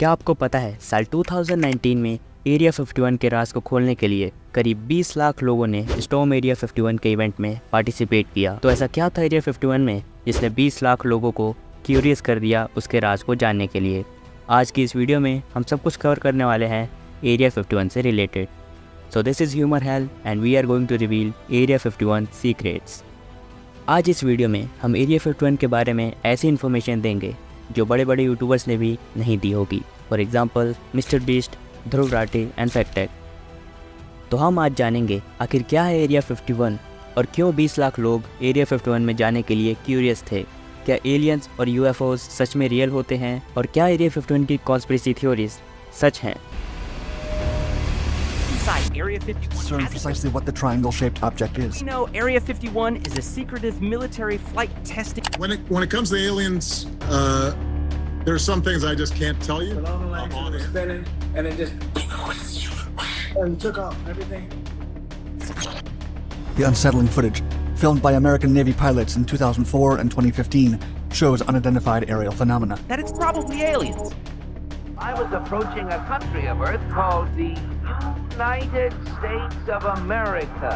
क्या आपको पता है साल 2019 में एरिया 51 के राज को खोलने के लिए करीब 20 लाख लोगों ने स्टॉर्म एरिया 51 के इवेंट में पार्टिसिपेट किया। तो ऐसा क्या था एरिया 51 में जिसने 20 लाख लोगों को क्यूरियस कर दिया उसके राज को जानने के लिए। आज की इस वीडियो में हम सब कुछ कवर करने वाले हैं एरिया 51 से related. So this is humour hell and we are going to reveal area 51 secrets. आज इस वीडियो में हम एरिया 51 के बारे में ऐसी इन्फॉर्मेशन देंगे जो बड़े बड़े यूट्यूबर्स ने भी नहीं दी होगी, for example Mister Beast, Dhruv Rathee and Factech. तो हम आज जानेंगे आखिर क्या है एरिया 51 और क्यों 20 लाख लोग एरिया 51 में जाने के लिए क्यूरियस थे। क्या एलियंस और यूएफओज सच में रियल होते हैं और क्या एरिया 51 की कॉन्स्पिरेसी थ्योरीज सच हैं। Area 51 Sir, precisely what the triangle-shaped object is. You know, Area 51 is a secretive military flight testing. When it comes to aliens, there's some things I just can't tell you. Along the lines it was spinning, and it just and took off everything. The unsettling footage, filmed by American Navy pilots in 2004 and 2015, shows unidentified aerial phenomena. That it's probably aliens. I was approaching a country of Earth called the United States of America.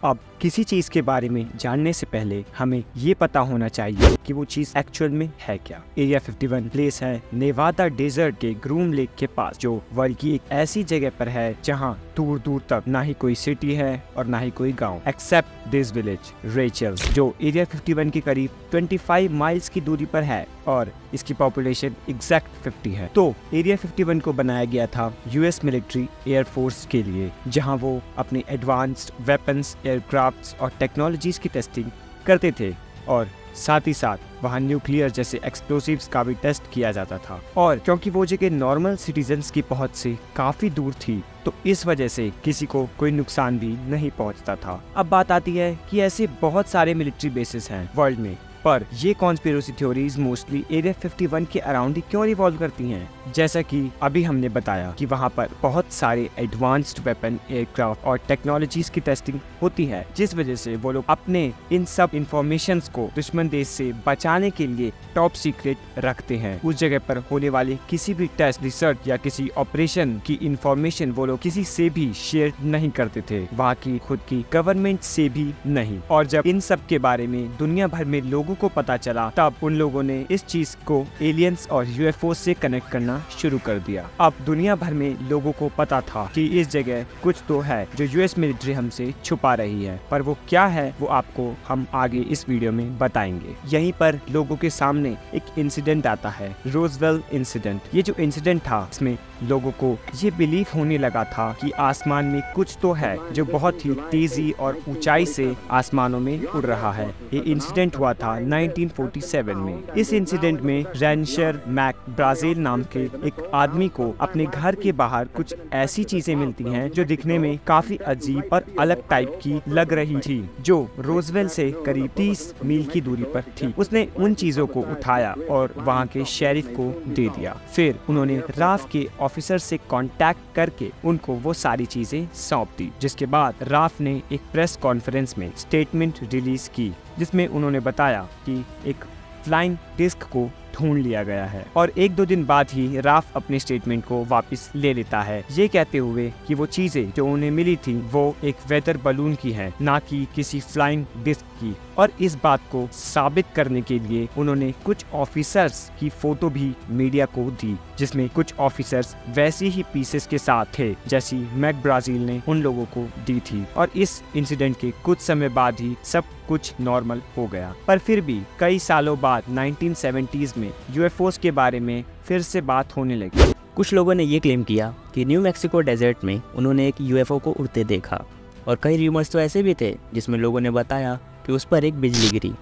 अब किसी चीज़ के बारे में जानने से पहले हमें ये पता होना चाहिए कि वो चीज़ एक्चुअल में है क्या। एरिया 51 प्लेस है नेवादा डेजर्ट के ग्रूम लेक के पास, जो वर्ल्ड की एक ऐसी जगह पर है जहाँ दूर दूर तक ना ही कोई सिटी है और ना ही कोई गांव, एक्सेप्ट दिस विलेज रेचल, जो एरिया 51 के करीब 25 माइल्स की दूरी पर है और इसकी पॉपुलेशन एग्जैक्ट 50 है। तो एरिया 51 को बनाया गया था यूएस मिलिट्री एयरफोर्स के लिए, जहां वो अपने एडवांस्ड वेपन्स, एयरक्राफ्ट्स और टेक्नोलॉजीज की टेस्टिंग करते थे और साथ ही साथ वहाँ न्यूक्लियर जैसे एक्सप्लोसिव्स का भी टेस्ट किया जाता था। और क्योंकि वो जगह नॉर्मल सिटीजन्स की पहुंच से काफी दूर थी तो इस वजह से किसी को कोई नुकसान भी नहीं पहुंचता था। अब बात आती है कि ऐसे बहुत सारे मिलिट्री बेसिस हैं वर्ल्ड में, पर ये कॉन्स्पिरेसी थ्योरीज मोस्टली एरिया 51 के अराउंड ही क्यों रिवॉल्व करती हैं। जैसा कि अभी हमने बताया कि वहाँ पर बहुत सारे एडवांस्ड वेपन, एयरक्राफ्ट और टेक्नोलॉजीज की टेस्टिंग होती है, जिस वजह से वो लोग अपने इन सब इंफॉर्मेशंस को दुश्मन देश से बचाने के लिए टॉप सीक्रेट रखते हैं। उस जगह पर होने वाले किसी भी टेस्ट, रिसर्च या किसी ऑपरेशन की इंफॉर्मेशन वो लोग किसी से भी शेयर नहीं करते थे, वहाँ की खुद की गवर्नमेंट से भी नहीं। और जब इन सब के बारे में दुनिया भर में लोगों को पता चला तब उन लोगों ने इस चीज को एलियंस और यूएफओ से कनेक्ट करना शुरू कर दिया। अब दुनिया भर में लोगों को पता था कि इस जगह कुछ तो है जो यूएस मिलिट्री हमसे छुपा रही है, पर वो क्या है वो आपको हम आगे इस वीडियो में बताएंगे। यहीं पर लोगों के सामने एक इंसिडेंट आता है, रोजवेल इंसिडेंट। ये जो इंसिडेंट था इसमें लोगों को ये बिलीव होने लगा था कि आसमान में कुछ तो है जो बहुत ही तेजी और ऊंचाई से आसमानों में उड़ रहा है। ये इंसिडेंट हुआ था 1947 में। इस इंसिडेंट में रैनशर मैक ब्राजील नाम के एक आदमी को अपने घर के बाहर कुछ ऐसी चीजें मिलती हैं जो दिखने में काफी अजीब और अलग टाइप की लग रही थी, जो रोजवेल से करीब 30 मील की दूरी पर थी। उसने उन चीजों को उठाया और वहाँ के शेरिफ को दे दिया। फिर उन्होंने राफ के ऑफिसर से कांटेक्ट करके उनको वो सारी चीजें सौंप दी, जिसके बाद राफ ने एक प्रेस कॉन्फ्रेंस में स्टेटमेंट रिलीज की जिसमें उन्होंने बताया कि एक फ्लाइंग डिस्क को ढूंढ लिया गया है। और 1-2 दिन बाद ही राफ अपने स्टेटमेंट को वापस ले लेता है, ये कहते हुए कि वो चीजें जो उन्हें मिली थी वो एक वेदर बलून की है, ना कि किसी फ्लाइंग डिस्क की। और इस बात को साबित करने के लिए उन्होंने कुछ ऑफिसर्स की फोटो भी मीडिया को दी, जिसमें कुछ ऑफिसर्स वैसे ही पीसेस के साथ थे जैसी मैक ब्राजील ने उन लोगों को दी थी। और इस इंसिडेंट के कुछ समय बाद ही सब कुछ नॉर्मल हो गया। पर फिर भी कई सालों बाद 1970s में यूएफओस के बारे में फिर से बात होने लगी। कुछ लोगों ने ये क्लेम किया कि न्यू मैक्सिको डेजर्ट में उन्होंने एक यूएफओ को उड़ते देखा, और कई रूमर्स तो ऐसे भी थे जिसमें लोगों ने बताया कि उस पर एक बिजली गिरी,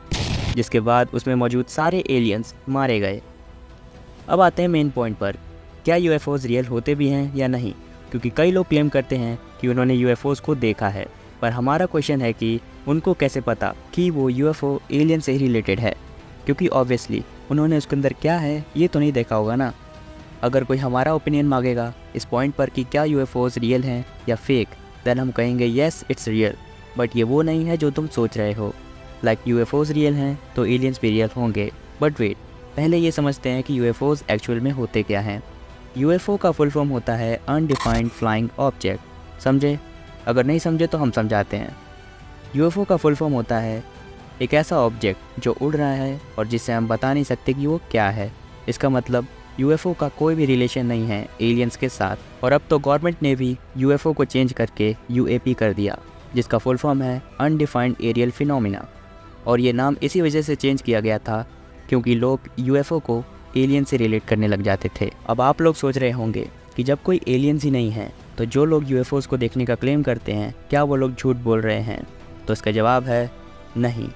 जिसके बाद उसमें मौजूद सारे एलियंस मारे गए। अब आते हैं मेन पॉइंट पर, क्या यूएफओज रियल होते भी हैं या नहीं, क्योंकि कई लोग क्लेम करते हैं कि उन्होंने यूएफओज को देखा है, पर हमारा क्वेश्चन है कि उनको कैसे पता कि वो यूएफओ एलियन से ही रिलेटेड है, क्योंकि ऑब्वियसली उन्होंने उसके अंदर क्या है ये तो नहीं देखा होगा ना। अगर कोई हमारा ओपिनियन मांगेगा इस पॉइंट पर कि क्या यूएफओज रियल हैं या फेक, देन हम कहेंगे येस इट्स रियल, बट ये वो नहीं है जो तुम सोच रहे हो। लाइक यूएफओज रियल हैं तो एलियंस भी रियल होंगे, बट वेट, पहले ये समझते हैं कि यूएफओज एक्चुअल में होते क्या हैं। यूएफओ का फुल फॉर्म होता है अनडिफाइंड फ्लाइंग ऑब्जेक्ट। समझे? अगर नहीं समझे तो हम समझाते हैं। यूएफओ का फुल फॉर्म होता है एक ऐसा ऑब्जेक्ट जो उड़ रहा है और जिसे हम बता नहीं सकते कि वो क्या है। इसका मतलब यूएफओ का कोई भी रिलेशन नहीं है एलियंस के साथ। और अब तो गवर्नमेंट ने भी यूएफओ को चेंज करके यूएपी कर दिया, जिसका फुल फॉर्म है अनडिफाइंड एरियल फिनोमिना। और ये नाम इसी वजह से चेंज किया गया था क्योंकि लोग यूएफओ को एलियन से रिलेट करने लग जाते थे। अब आप लोग सोच रहे होंगे कि जब कोई एलियंस ही नहीं है तो जो लोग यूएफओज को देखने का क्लेम करते हैं, क्या वो लोग झूठ बोल रहे हैं? तो इसका जवाब है नहीं,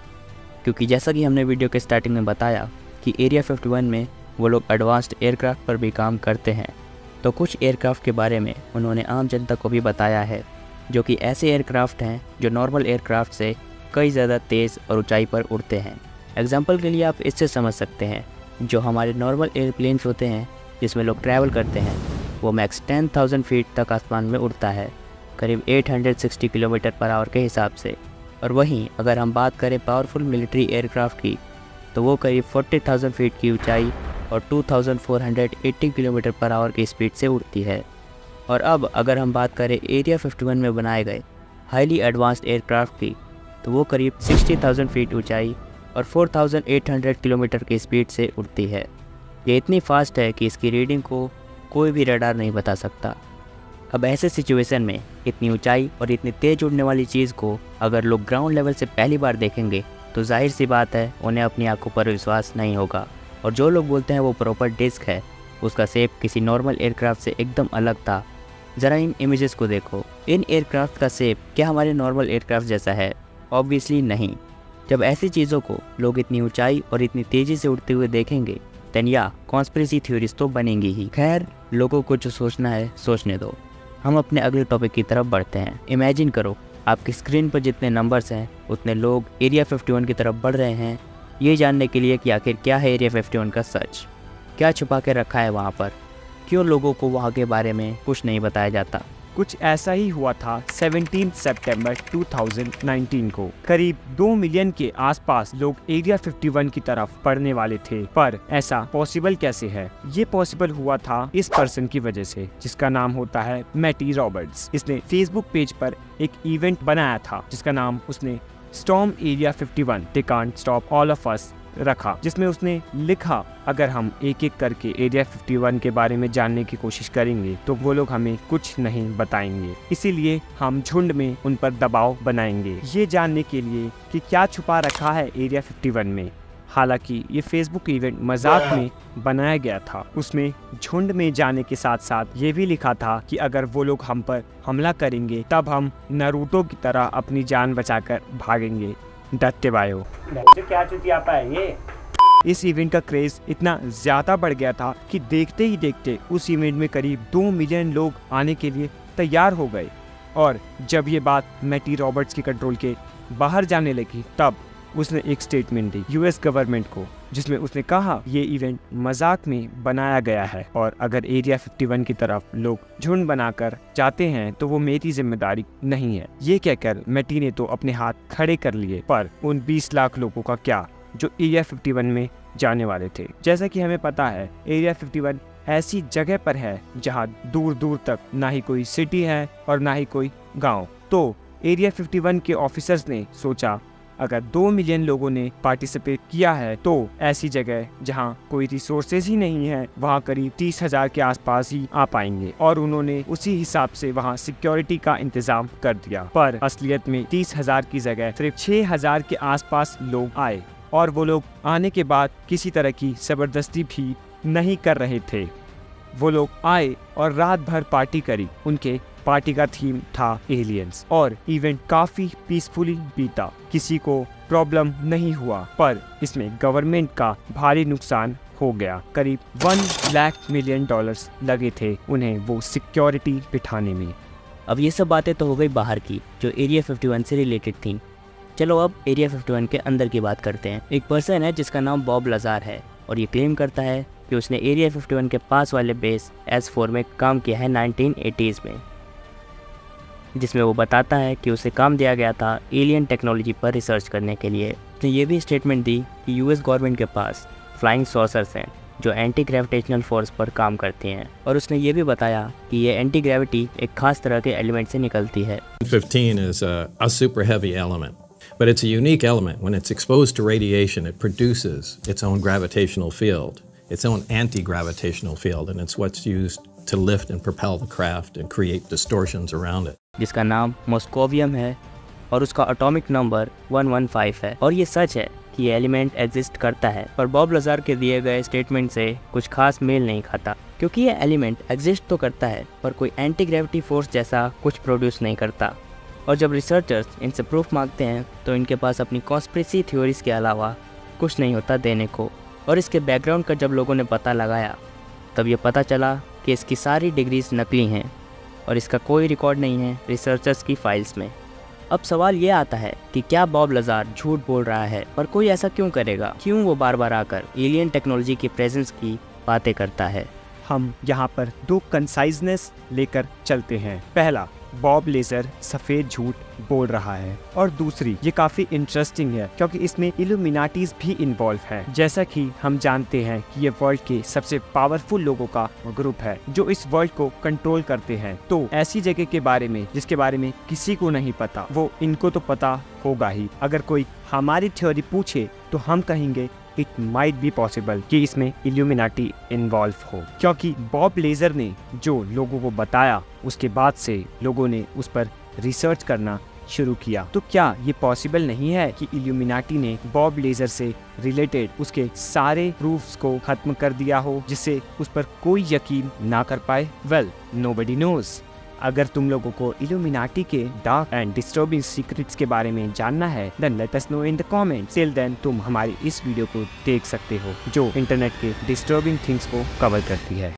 क्योंकि जैसा कि हमने वीडियो के स्टार्टिंग में बताया कि एरिया 51 में वो लोग एडवांस्ड एयरक्राफ्ट पर भी काम करते हैं। तो कुछ एयरक्राफ्ट के बारे में उन्होंने आम जनता को भी बताया है, जो कि ऐसे एयरक्राफ्ट हैं जो नॉर्मल एयरक्राफ्ट से कई ज़्यादा तेज़ और ऊंचाई पर उड़ते हैं। एग्जाम्पल के लिए आप इससे समझ सकते हैं, जो हमारे नॉर्मल एयरप्लेन्स होते हैं जिसमें लोग ट्रैवल करते हैं, वो मैक्स 10,000 फीट तक आसमान में उड़ता है, करीब 860 किलोमीटर पर आवर के हिसाब से। और वहीं अगर हम बात करें पावरफुल मिलिट्री एयरक्राफ्ट की, तो वो करीब 40,000 फीट की ऊंचाई और 2480 किलोमीटर पर आवर की स्पीड से उड़ती है। और अब अगर हम बात करें एरिया 51 में बनाए गए हाईली एडवांस्ड एयरक्राफ्ट की, तो वो करीब 60,000 फीट ऊंचाई और 4800 किलोमीटर की स्पीड से उड़ती है। ये इतनी फास्ट है कि इसकी रीडिंग को कोई भी रडार नहीं बता सकता। अब ऐसे सिचुएशन में इतनी ऊंचाई और इतनी तेज़ उड़ने वाली चीज़ को अगर लोग ग्राउंड लेवल से पहली बार देखेंगे तो जाहिर सी बात है उन्हें अपनी आंखों पर विश्वास नहीं होगा। और जो लोग बोलते हैं वो प्रॉपर डिस्क है, उसका शेप किसी नॉर्मल एयरक्राफ्ट से एकदम अलग था। ज़रा इन इमेजेस को देखो। इन एयरक्राफ्ट का शेप क्या हमारे नॉर्मल एयरक्राफ्ट जैसा है? ऑब्वियसली नहीं। जब ऐसी चीज़ों को लोग इतनी ऊंचाई और इतनी तेज़ी से उड़ते हुए देखेंगे देन या कॉन्स्पिरेसी थ्योरीज तो बनेंगी ही। खैर, लोगों को जो सोचना है सोचने दो। हम अपने अगले टॉपिक की तरफ बढ़ते हैं। इमेजिन करो आपकी स्क्रीन पर जितने नंबर्स हैं उतने लोग एरिया 51 की तरफ बढ़ रहे हैं, ये जानने के लिए कि आखिर क्या है एरिया 51 का सच, क्या छुपा के रखा है वहाँ पर, क्यों लोगों को वहाँ के बारे में कुछ नहीं बताया जाता। कुछ ऐसा ही हुआ था 17 सितंबर 2019 को। करीब 2 मिलियन के आसपास लोग एरिया 51 की तरफ पढ़ने वाले थे। पर ऐसा पॉसिबल कैसे है? ये पॉसिबल हुआ था इस पर्सन की वजह से, जिसका नाम होता है मैटी रॉबर्ट्स। इसने फेसबुक पेज पर एक इवेंट बनाया था जिसका नाम उसने storm area 51 they can't stop all of us रखा, जिसमें उसने लिखा अगर हम एक एक करके एरिया 51 के बारे में जानने की कोशिश करेंगे तो वो लोग हमें कुछ नहीं बताएंगे, इसीलिए हम झुंड में उन पर दबाव बनाएंगे ये जानने के लिए कि क्या छुपा रखा है एरिया 51 में। हालांकि ये फेसबुक इवेंट मजाक में बनाया गया था। उसमें झुंड में जाने के साथ साथ ये भी लिखा था कि अगर वो लोग हम पर हमला करेंगे तब हम नारुतो की तरह अपनी जान बचाकर भागेंगे। डरते बायो क्या चुतियापा है ये। इस इवेंट का क्रेज इतना ज्यादा बढ़ गया था कि देखते ही देखते उस इवेंट में करीब 2 मिलियन लोग आने के लिए तैयार हो गए। और जब ये बात मैटी रॉबर्ट्स के कंट्रोल के बाहर जाने लगी तब उसने एक स्टेटमेंट दी यूएस गवर्नमेंट को, जिसमें उसने कहा ये इवेंट मजाक में बनाया गया है और अगर एरिया 51 की तरफ लोग झुंड बनाकर जाते हैं तो वो मेरी जिम्मेदारी नहीं है। ये कहकर मैटी ने तो अपने हाथ खड़े कर लिए, पर उन 20 लाख लोगों का क्या जो एरिया 51 में जाने वाले थे। जैसा कि हमें पता है एरिया 51 ऐसी जगह पर है जहाँ दूर दूर तक ना ही कोई सिटी है और ना ही कोई गाँव। तो एरिया 51 के ऑफिसर्स ने सोचा अगर 2 मिलियन लोगों ने पार्टिसिपेट किया है तो ऐसी जगह जहां कोई रिसोर्सेज ही नहीं है वहां करीब 30,000 के आसपास ही आ पाएंगे और उन्होंने उसी हिसाब से वहां सिक्योरिटी का इंतजाम कर दिया। पर असलियत में 30,000 की जगह सिर्फ 6,000 के आसपास लोग आए और वो लोग आने के बाद किसी तरह की जबरदस्ती भी नहीं कर रहे थे। वो लोग आए और रात भर पार्टी करी। उनके पार्टी का थीम था एलियंस और इवेंट काफी पीसफुली बीता, किसी को प्रॉब्लम नहीं हुआ। पर इसमें गवर्नमेंट का भारी नुकसान हो गया। करीब $1 लाख मिलियन लगे थे उन्हें वो सिक्योरिटी बिठाने में। अब ये सब बातें तो हो गई बाहर की जो एरिया 51 से रिलेटेड थी। चलो अब एरिया 51 के अंदर की बात करते हैं। एक पर्सन है जिसका नाम बॉब लजार है और ये क्लेम करता है कि उसने एरिया 51 के पास वाले बेस S4 में काम किया है 1980s में, जिसमें वो बताता है कि उसे काम दिया गया था एलियन टेक्नोलॉजी पर रिसर्च करने के लिए। उसने ये भी स्टेटमेंट दी कि यूएस गवर्नमेंट के पास फ्लाइंग सॉसर्स हैं जो एंटी ग्रेविटेशनल फोर्स पर काम करती हैं। और उसने ये भी बताया कि ये एंटी ग्रेविटी एक खास तरह के एलिमेंट से निकलती है। 15 is a super heavy element, but it's a unique element. When it's exposed to radiation, it produces its own gravitational field, its own anti-gravitational field, and it's what's used to lift and propel the craft and create distortions around it. जिसका नाम moscovium है और उसका atomic number 115 है। और ये सच है कि ये एलिमेंट एग्जिस्ट करता है, पर बॉब लज़ार के दिए गए स्टेटमेंट से कुछ खास मेल नहीं खाता, क्योंकि ये एलिमेंट एग्जिस्ट तो करता है पर कोई एंटी ग्रेविटी फोर्स जैसा कुछ प्रोड्यूस नहीं करता। और जब रिसर्चर्स इनसे प्रूफ मांगते हैं तो इनके पास अपनी कॉन्स्पिरेसी थ्योरीज के अलावा कुछ नहीं होता देने को। और इसके बैकग्राउंड का जब लोगों ने पता लगाया तब ये पता चला कि इसकी सारी डिग्रीज नकली हैं और इसका कोई रिकॉर्ड नहीं है रिसर्चर्स की फाइल्स में। अब सवाल ये आता है कि क्या बॉब लज़ार झूठ बोल रहा है, पर कोई ऐसा क्यों करेगा? क्यों वो बार बार आकर एलियन टेक्नोलॉजी की प्रेजेंस की बातें करता है? हम यहाँ पर 2 कंसाइजनेस लेकर चलते हैं। पहला, बॉब लेजर सफ़ेद झूठ बोल रहा है, और दूसरी ये काफ़ी इंटरेस्टिंग है क्योंकि इसमें इल्यूमिनाटीज भी इन्वॉल्व है। जैसा कि हम जानते हैं कि ये वर्ल्ड के सबसे पावरफुल लोगों का ग्रुप है जो इस वर्ल्ड को कंट्रोल करते हैं। तो ऐसी जगह के बारे में जिसके बारे में किसी को नहीं पता, वो इनको तो पता होगा ही। अगर कोई हमारी थ्योरी पूछे तो हम कहेंगे इट माइट बी पॉसिबल कि इसमें इल्यूमिनाटी इन्वॉल्व हो, क्योंकि बॉब लेजर ने जो लोगों को बताया उसके बाद से लोगों ने उस पर रिसर्च करना शुरू किया। तो क्या ये पॉसिबल नहीं है कि इल्यूमिनाटी ने बॉब लेजर से रिलेटेड उसके सारे प्रूफ्स को खत्म कर दिया हो जिससे उस पर कोई यकीन ना कर पाए? Well, nobody knows. अगर तुम लोगों को इल्यूमिनाटी के डार्क एंड डिस्टर्बिंग सीक्रेट्स के बारे में जानना है, then let us know in the comments. Till then तुम हमारी इस वीडियो को देख सकते हो जो इंटरनेट के डिस्टर्बिंग थिंग्स को कवर करती है।